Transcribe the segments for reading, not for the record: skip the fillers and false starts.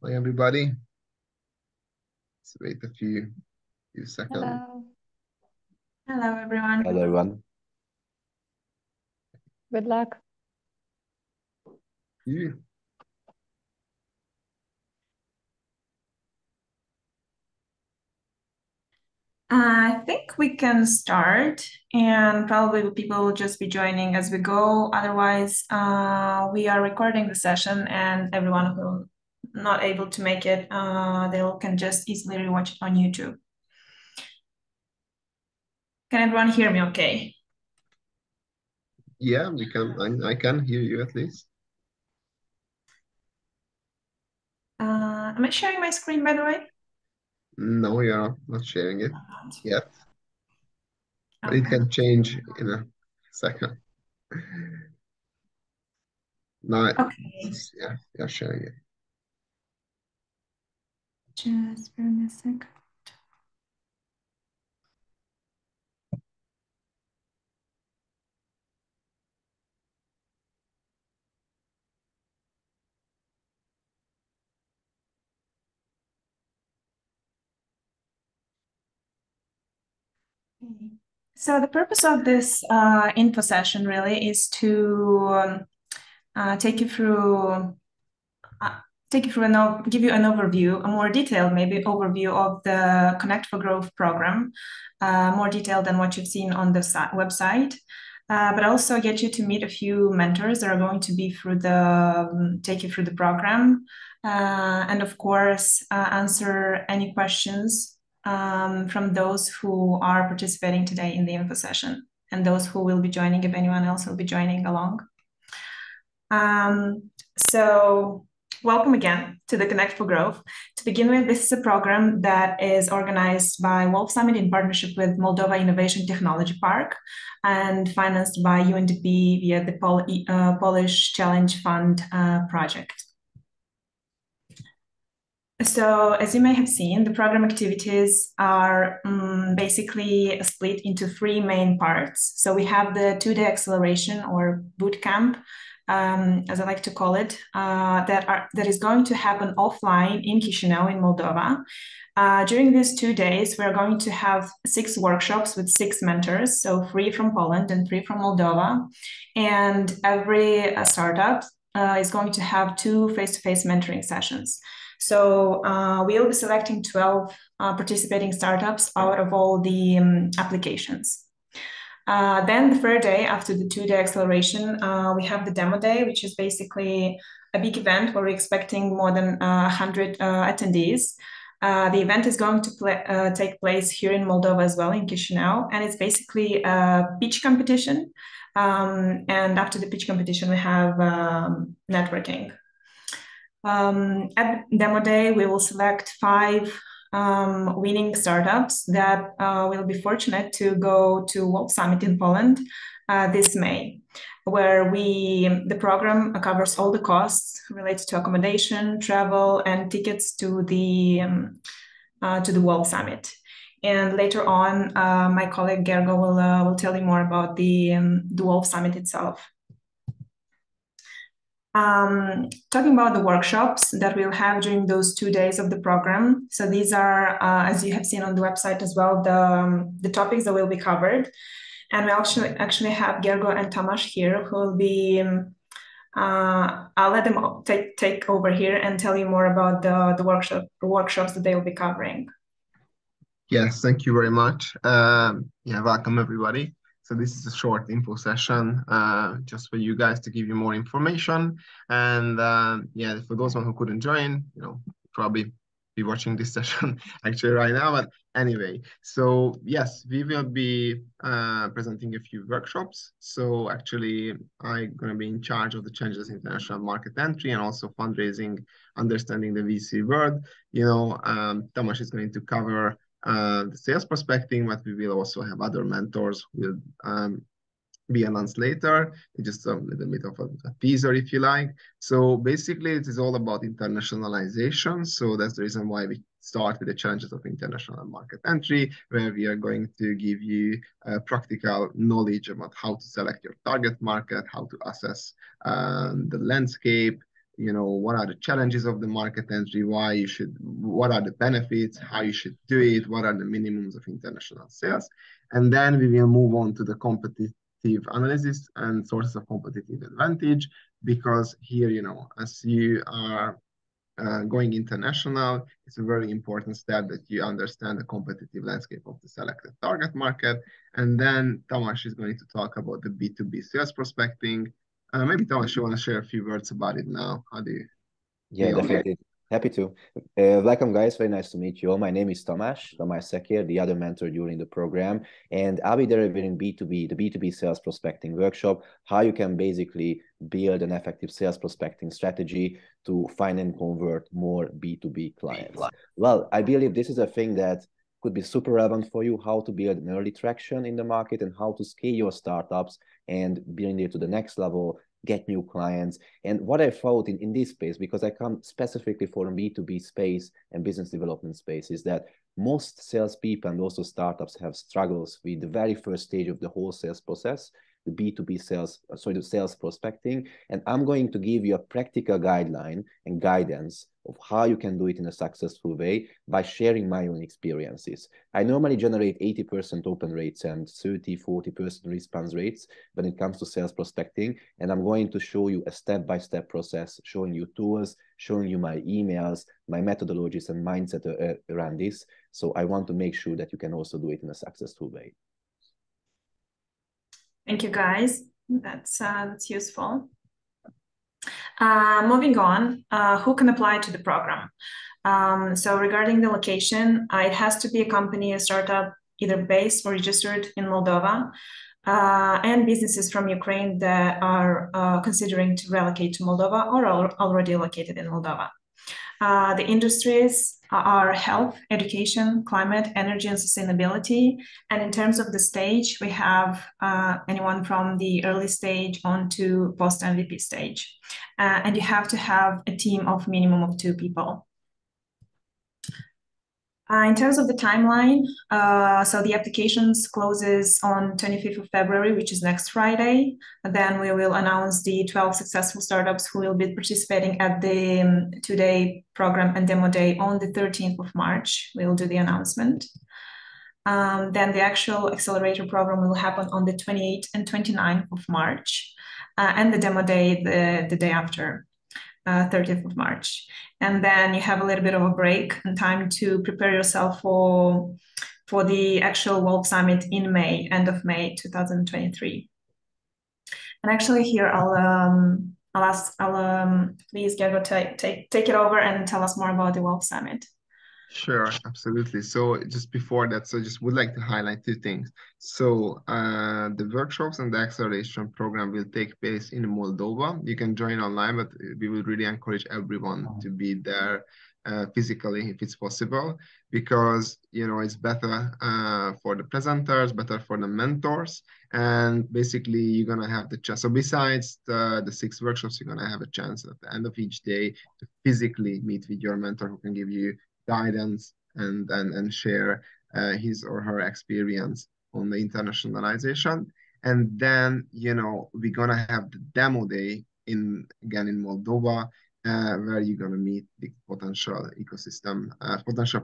Hi, everybody. Let's wait a few seconds. Hello. Hello, everyone. Hello, everyone. Good luck. Few. I think we can start, and probably people will just be joining as we go. Otherwise, we are recording the session, and everyone who not able to make it, they can just easily rewatch it on YouTube. Can everyone hear me okay? Yeah, we can. I can hear you at least. Am I sharing my screen, by the way? No, you're not sharing it yet, but it Okay. can change in a second. Now, Okay. yeah, you're sharing it. Just bear me a sec. So the purpose of this info session really is to take you through give you an overview, a more detailed maybe overview of the Connect for Growth program, more detailed than what you've seen on the website. But also get you to meet a few mentors that are going to be take you through the program, and of course answer any questions from those who are participating today in the info session and those who will be joining if anyone else will be joining along. So welcome again to the Connect for Growth. To begin with, this is a program that is organized by Wolf Summit in partnership with Moldova Innovation Technology Park and financed by UNDP via the Polish Challenge Fund project. So as you may have seen, the program activities are basically split into three main parts. So we have the two-day acceleration or boot camp, as I like to call it, that is going to happen offline in Chisinau in Moldova. During these 2 days, we're going to have 6 workshops with 6 mentors, so 3 from Poland and 3 from Moldova. And every startup is going to have 2 face-to-face mentoring sessions. So we'll be selecting 12 participating startups out of all the applications. Then the third day, after the 2-day acceleration, we have the demo day, which is basically a big event where we're expecting more than 100 attendees. The event is going to take place here in Moldova as well, in Chisinau, and it's basically a pitch competition. And after the pitch competition, we have networking. At demo day, we will select 5 winning startups that will be fortunate to go to Wolf Summit in Poland this May, where the program covers all the costs related to accommodation, travel, and tickets to the Wolf Summit. And later on, my colleague Gergo will tell you more about the Wolf Summit itself. Talking about the workshops that we'll have during those 2 days of the program. So these are, as you have seen on the website as well, the topics that will be covered. And we actually have Gergo and Tamas here who will be, I'll let them take over here and tell you more about the workshops that they will be covering. Yes, thank you very much. Yeah, welcome everybody. So this is a short info session just for you guys to give you more information. And yeah, for those one who couldn't join, probably be watching this session actually right now. But anyway, so yes, we will be presenting a few workshops. So actually, I'm going to be in charge of the Changes International Market Entry and also fundraising, understanding the VC world. Tamas is going to cover the sales perspective, but we will also have other mentors who will be announced later. It's just a little bit of a teaser, if you like. So basically, it is all about internationalization. So that's the reason why we start with the challenges of international market entry, where we are going to give you practical knowledge about how to select your target market, how to assess the landscape, what are the challenges of the market entry, what are the benefits, how you should do it, what are the minimums of international sales. And then we will move on to the competitive analysis and sources of competitive advantage, because here, as you are going international, it's a very important step that you understand the competitive landscape of the selected target market. And then Tamás is going to talk about the B2B sales prospecting. Maybe Tamás, you want to share a few words about it now? How do you Yeah, feel? definitely. Happy to. Welcome, guys. Very nice to meet you all. My name is Tamás Szekér, the other mentor during the program. And I'll be delivering the B2B sales prospecting workshop, how you can basically build an effective sales prospecting strategy to find and convert more B2B clients. Well, I believe this is a thing that could be super relevant for you, how to build an early traction in the market and how to scale your startups and bring it to the next level, get new clients. And what I thought in this space, because I come specifically from B2B space and business development space, is that most salespeople and also startups have struggles with the very first stage of the whole sales process, the B2B sales, the sales prospecting. And I'm going to give you a practical guideline and guidance of how you can do it in a successful way by sharing my own experiences. I normally generate 80% open rates and 30-40% response rates when it comes to sales prospecting. And I'm going to show you a step-by-step process, showing you tools, showing you my emails, my methodologies and mindset around this. So I want to make sure that you can also do it in a successful way. Thank you, guys. That's useful. Moving on, who can apply to the program? So regarding the location, it has to be a company, a startup, either based or registered in Moldova, and businesses from Ukraine that are considering to relocate to Moldova or are already located in Moldova. The industries are health, education, climate, energy, and sustainability. And in terms of the stage, we have anyone from the early stage on to post-MVP stage. And you have to have a team of minimum of 2 people. In terms of the timeline, so the applications closes on 25th of February, which is next Friday. And then we will announce the 12 successful startups who will be participating at the 2-day program and demo day on the 13th of March. We will do the announcement. Then the actual Accelerator program will happen on the 28th and 29th of March, and the demo day the day after. 30th of March. And then you have a little bit of a break and time to prepare yourself for the actual World Summit in May, end of May 2023. And actually here I'll please Gergo take it over and tell us more about the World Summit. Sure, absolutely. So just before that, so just would like to highlight 2 things. So the workshops and the acceleration program will take place in Moldova. You can join online, but we will really encourage everyone to be there physically if it's possible, because it's better for the presenters, better for the mentors, and basically you're gonna have the chance. So besides the 6 workshops, you're gonna have a chance at the end of each day to physically meet with your mentor who can give you guidance and share his or her experience on the internationalization. And then we're gonna have the demo day again in Moldova, where you're gonna meet the potential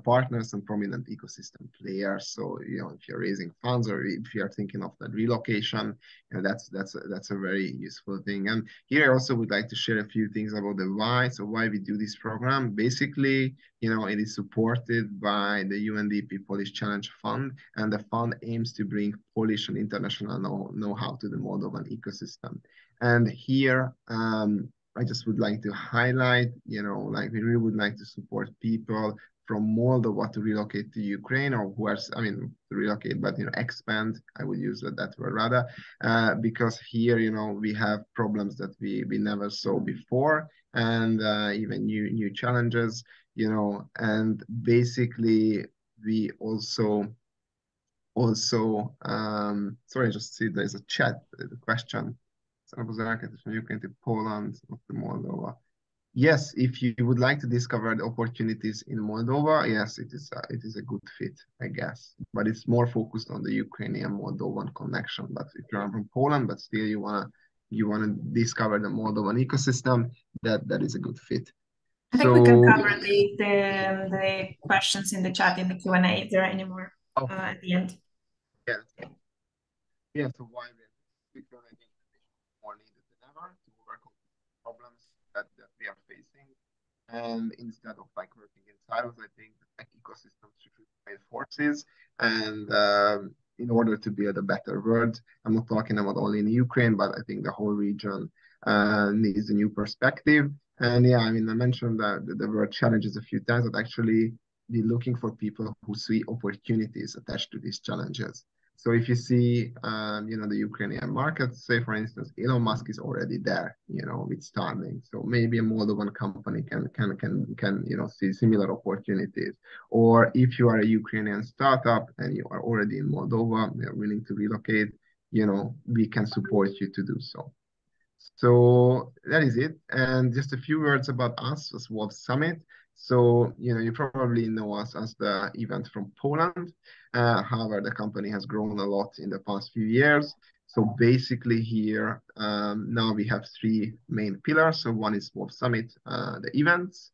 partners and prominent ecosystem players. So if you're raising funds or if you're thinking of that relocation, that's a very useful thing. And here I also would like to share a few things about the why. So why we do this program. Basically, it is supported by the UNDP Polish Challenge Fund, and the fund aims to bring Polish and international know-how to the Moldovan ecosystem. And here, I just would like to highlight, we really would like to support people from Moldova to relocate to Ukraine, or to relocate, but expand. I would use that word rather, because here, we have problems that we never saw before, and even new challenges, and basically we also sorry, I just see there's a chat, the question. From Ukraine to Poland, not to Moldova. Yes, if you would like to discover the opportunities in Moldova, yes, it is a good fit, I guess. But it's more focused on the Ukrainian Moldovan connection. But if you're from Poland, but still you wanna you want to discover the Moldovan ecosystem, that is a good fit. I think we can cover the questions in the chat in the Q&A if there are any more at the end. Yeah. Yeah, so why we feel I think more needed than ever to overcome problems that we are facing. And instead of like working in silos, I think the tech ecosystem should join forces and in order to build a better world. I'm not talking about only in Ukraine, but I think the whole region needs a new perspective. And yeah, I mean, I mentioned the word challenges a few times, but actually be looking for people who see opportunities attached to these challenges. So if you see, the Ukrainian market, say for instance, Elon Musk is already there, with Starlink. So maybe a Moldovan company can see similar opportunities. Or if you are a Ukrainian startup and you are already in Moldova, they are willing to relocate, we can support you to do so. So that is it. And just a few words about us as Wolf Summit. So, you probably know us as the event from Poland. However, the company has grown a lot in the past few years. So basically here, now we have three main pillars. So one is Wolf Summit, the events.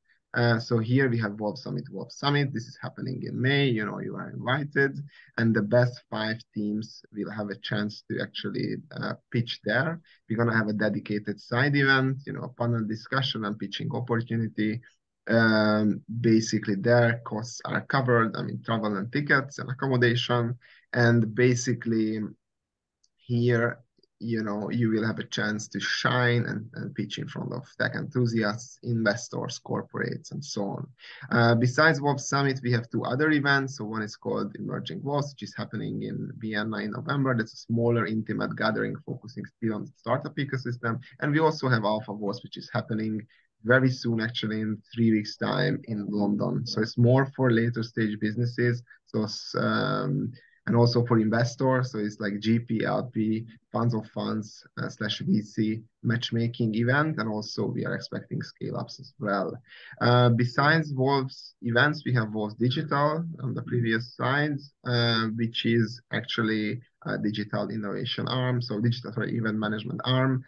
So here we have Wolf Summit, Wolf Summit. This is happening in May, you are invited. And the best 5 teams will have a chance to actually pitch there. We're going to have a dedicated side event, a panel discussion and pitching opportunity. Basically their costs are covered. I mean, travel and tickets and accommodation. And basically here, you will have a chance to shine and pitch in front of tech enthusiasts, investors, corporates, and so on. Besides Wolf Summit, we have 2 other events. So one is called Emerging Wolves, which is happening in Vienna in November. That's a smaller, intimate gathering focusing still on the startup ecosystem. And we also have Alpha Wolves, which is happening very soon, actually in 3 weeks' time in London. So it's more for later stage businesses. So and also for investors, so it's like GP, LP, funds of funds / VC matchmaking event, and also we are expecting scale-ups as well. Besides Wolf's events, we have Wolf Digital on the previous slides, which is actually a digital innovation arm, so event management arm,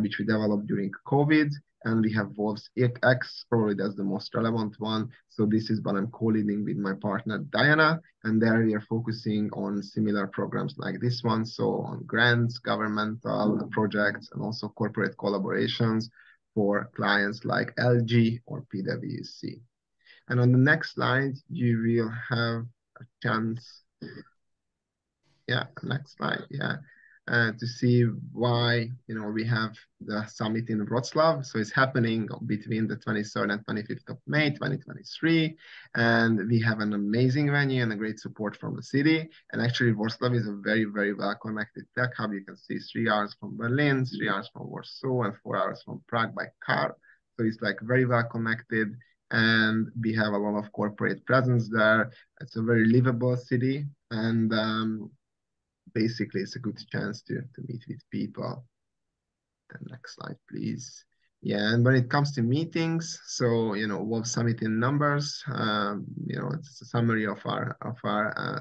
which we developed during COVID. And we have Wolves X, probably that's the most relevant one. So this is what I'm co-leading with my partner, Diana. And there we are focusing on similar programs like this one. So on grants, governmental projects, and also corporate collaborations for clients like LG or PwC. And on the next slide, you will have a chance, next slide, to see why, we have the summit in Wrocław. So it's happening between the 23rd and 25th of May, 2023. And we have an amazing venue and a great support from the city. And actually Wrocław is a very, very well-connected tech hub. You can see 3 hours from Berlin, 3 hours from Warsaw, and 4 hours from Prague by car. So it's like very well-connected. And we have a lot of corporate presence there. It's a very livable city. And basically it's a good chance to meet with people. And next slide, please. Yeah, and when it comes to meetings, so Wolf Summit in numbers, it's a summary of our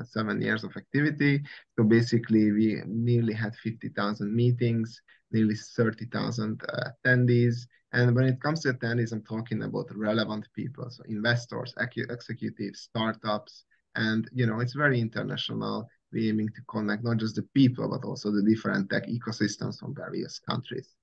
7 years of activity. So basically, we nearly had 50,000 meetings, nearly 30,000 attendees. And when it comes to attendees, I'm talking about relevant people, so investors, executives, startups, and it's very international. We're aiming to connect not just the people, but also the different tech ecosystems from various countries.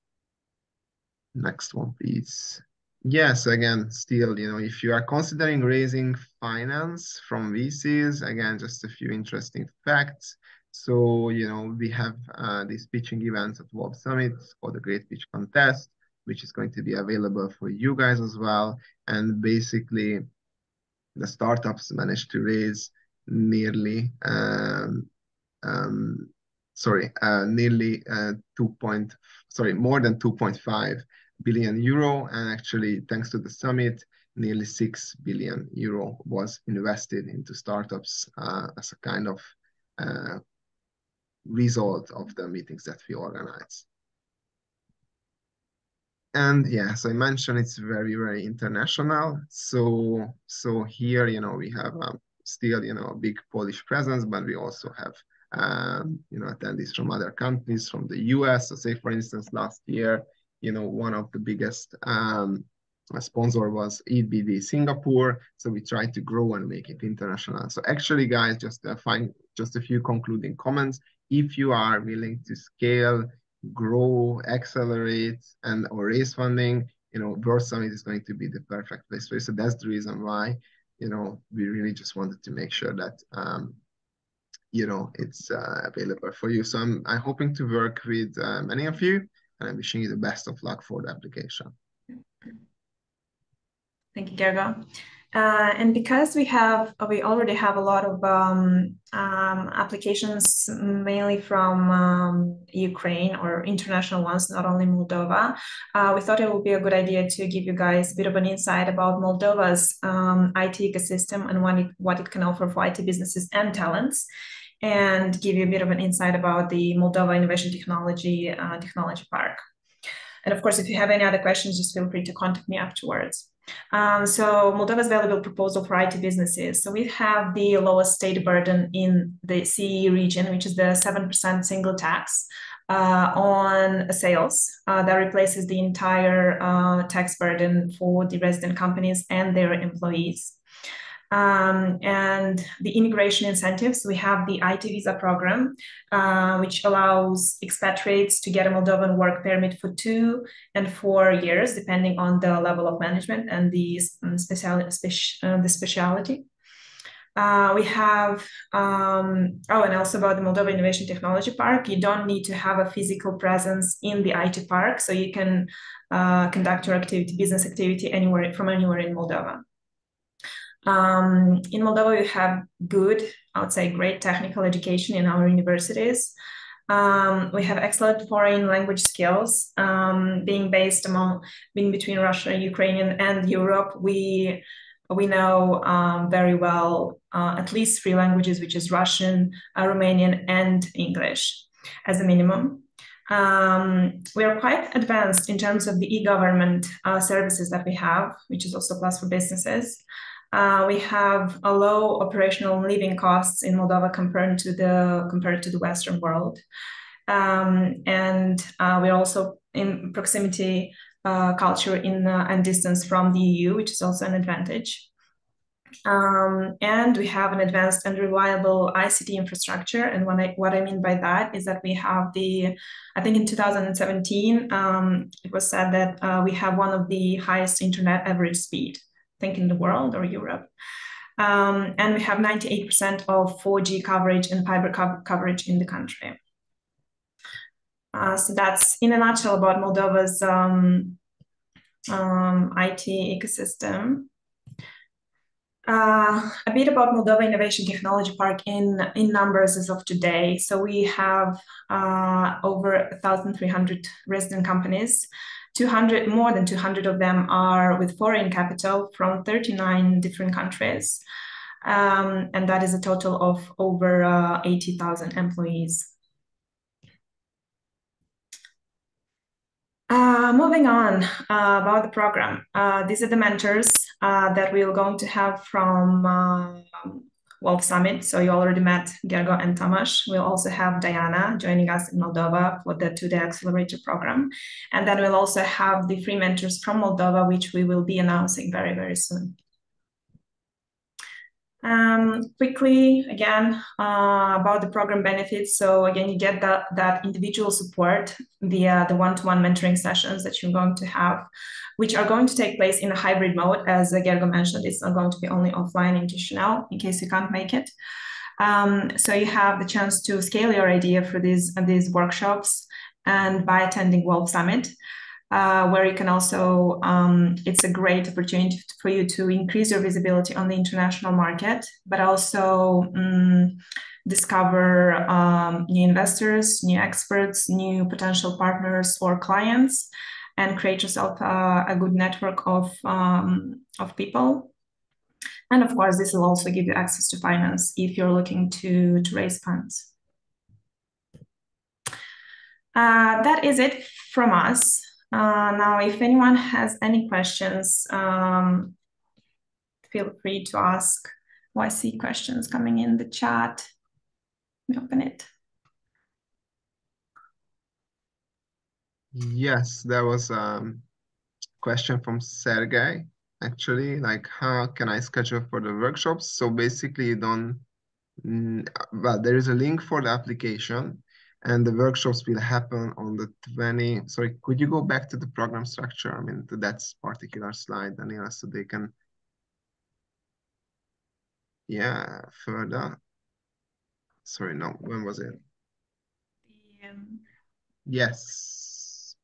Next one, please. Yes, again, still, if you are considering raising finance from VCs, again, just a few interesting facts. So, we have these pitching events at Wolf Summit called the Great Pitch Contest, which is going to be available for you guys as well. And basically, the startups managed to raise nearly more than 2.5 billion euro, and actually thanks to the summit, nearly 6 billion euro was invested into startups as a kind of result of the meetings that we organize. And as I mentioned, it's very, very international. So here, we have still, a big Polish presence, but we also have attendees from other countries, from the US. So say, for instance, last year, one of the biggest sponsor was EBD Singapore. So we tried to grow and make it international. So actually, guys, just a few concluding comments. If you are willing to scale, grow, accelerate, or raise funding, World Summit is going to be the perfect place for you. So that's the reason why, we really just wanted to make sure that, it's available for you. So I'm hoping to work with many of you, and I'm wishing you the best of luck for the application. Thank you, Gergo. And because we already have a lot of applications, mainly from Ukraine or international ones, not only Moldova, we thought it would be a good idea to give you guys a bit of an insight about Moldova's IT ecosystem and what it can offer for IT businesses and talents, and give you a bit of an insight about the Moldova Innovation Technology Park. And of course, if you have any other questions, just feel free to contact me afterwards. So Moldova's valuable proposal for IT businesses. So we have the lowest state burden in the CEE region, which is the 7% single tax on sales that replaces the entire tax burden for the resident companies and their employees. And the immigration incentives, we have the IT visa program, which allows expatriates to get a Moldovan work permit for 2 and 4 years, depending on the level of management and the specialty. We have, and also about the Moldova Innovation Technology Park, you don't need to have a physical presence in the IT park, so you can conduct your business activity from anywhere in Moldova. In Moldova, we have I would say great technical education in our universities. We have excellent foreign language skills, being between Russia, Ukrainian, and Europe. We know very well at least 3 languages, which is Russian, Romanian, and English as a minimum. We are quite advanced in terms of the e-government services that we have, which is also a plus for businesses. We have a low operational living costs in Moldova compared to the Western world, and we're also in proximity culture and distance from the EU, which is also an advantage. And we have an advanced and reliable ICT infrastructure. And what I mean by that is that we have I think in 2017, it was said that we have one of the highest internet average speed, I think in the world or Europe. And we have 98% of 4G coverage and fiber coverage in the country. So that's in a nutshell about Moldova's IT ecosystem. A bit about Moldova Innovation Technology Park in numbers as of today. So we have over 1,300 resident companies. More than 200 of them are with foreign capital from 39 different countries. And that is a total of over 80,000 employees. Moving on about the program. These are the mentors that we're going to have from World Summit. So you already met Gergo and Tomasz. We'll also have Diana joining us in Moldova for the 2-day Accelerator program. And then we'll also have the free mentors from Moldova, which we will be announcing very, very soon. Quickly, again, about the program benefits. So again, you get that individual support via the one-to-one mentoring sessions that you're going to have, which are going to take place in a hybrid mode. As Gergo mentioned, it's not going to be only offline in Chișinău, in case you can't make it. So you have the chance to scale your idea for these workshops and by attending World Summit. Where you can also, it's a great opportunity for you to increase your visibility on the international market, but also discover new investors, new experts, new potential partners or clients, and create yourself a good network of people. And of course, this will also give you access to finance if you're looking to raise funds. That is it from us. Now, if anyone has any questions, feel free to ask. Oh, I see questions coming in the chat. Let me open it. Yes, there was a question from Sergey, actually, like how can I schedule for the workshops? So basically you don't, well, there is a link for the application and the workshops will happen on the 20, sorry, could you go back to the program structure? I mean, to that particular slide, Daniela, so they can, yeah, further. Sorry, no, when was it? Yes.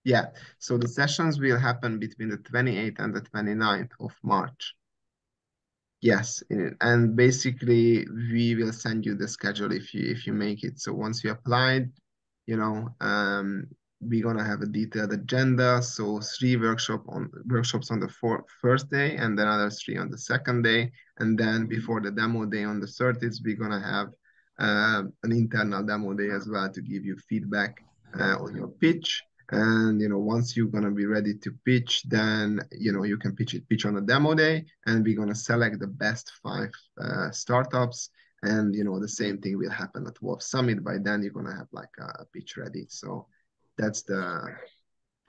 Yeah, so the sessions will happen between the 28th and the 29th of March. Yes, and basically we will send you the schedule if you make it. So once you applied, you know, we're gonna have a detailed agenda. So three workshops on the first day, and then another three on the second day, and then before the demo day on the 30th, we're gonna have an internal demo day as well to give you feedback on your pitch. And once you're gonna be ready to pitch, then you can pitch on a demo day, and we're gonna select the best 5 startups. And the same thing will happen at Wolf Summit. By then, you're gonna have like a pitch ready. So that's the.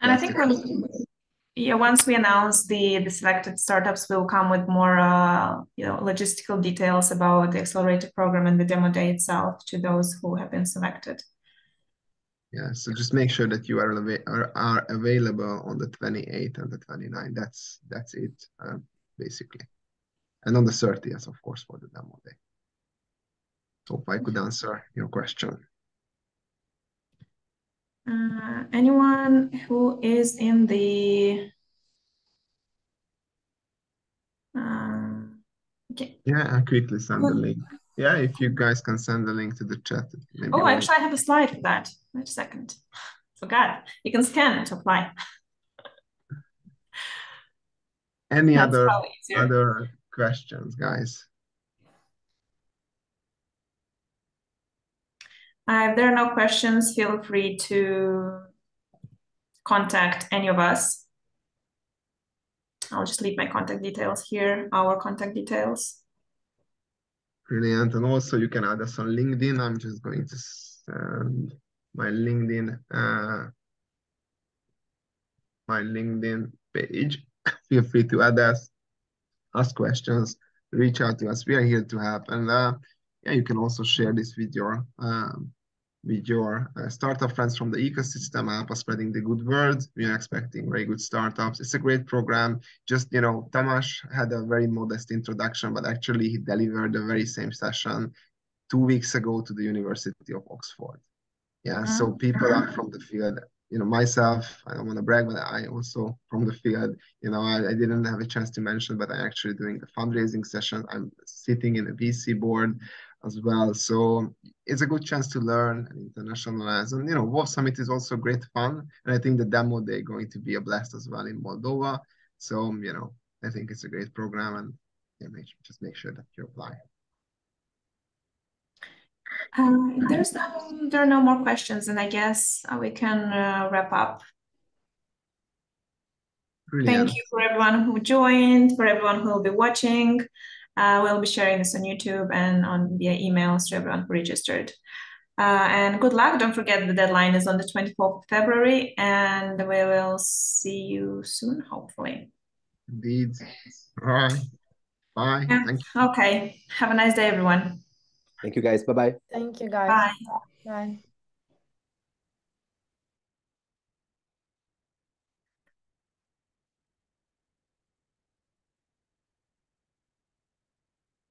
And I think once we announce the selected startups, will come with more logistical details about the Accelerator program and the demo day itself to those who have been selected. Yeah, so just make sure that you are available on the 28th and the 29th. That's it, basically. And on the 30th, of course, for the demo day. Hope I could answer your question. Anyone who is in the... okay. Yeah, I'll quickly send the link. Yeah, if you guys can send the link to the chat. Oh, actually, I have a slide for that. Wait a second. Forgot. You can scan it to apply. Any other questions, guys? If there are no questions, feel free to contact any of us. I'll just leave my contact details here, our contact details. Brilliant. And also you can add us on LinkedIn. I'm just going to send my LinkedIn page. Feel free to add us, ask questions, reach out to us. We are here to help. And yeah, you can also share this with your startup friends from the ecosystem, help us spreading the good word. We are expecting very good startups. It's a great program. Just, Tamás had a very modest introduction, but actually he delivered the very same session 2 weeks ago to the University of Oxford. Yeah, so people are from the field. Myself, I don't want to brag, but I also from the field. I didn't have a chance to mention, but I'm actually doing the fundraising session. I'm sitting in a VC board as well. So it's a good chance to learn and internationalize. And, Wolf Summit is also great fun. And I think the demo day going to be a blast as well in Moldova. So, I think it's a great program, and just make sure that you apply. There are no more questions, and I guess we can wrap up. Brilliant. Thank you for everyone who joined, for everyone who will be watching. We'll be sharing this on YouTube and via emails to everyone who registered. And good luck. Don't forget the deadline is on the 24th of February, and we will see you soon, hopefully. Indeed. All right. Bye. Yeah. Thank you. Okay. Have a nice day, everyone. Thank you, guys. Bye-bye. Thank you, guys. Bye. Bye.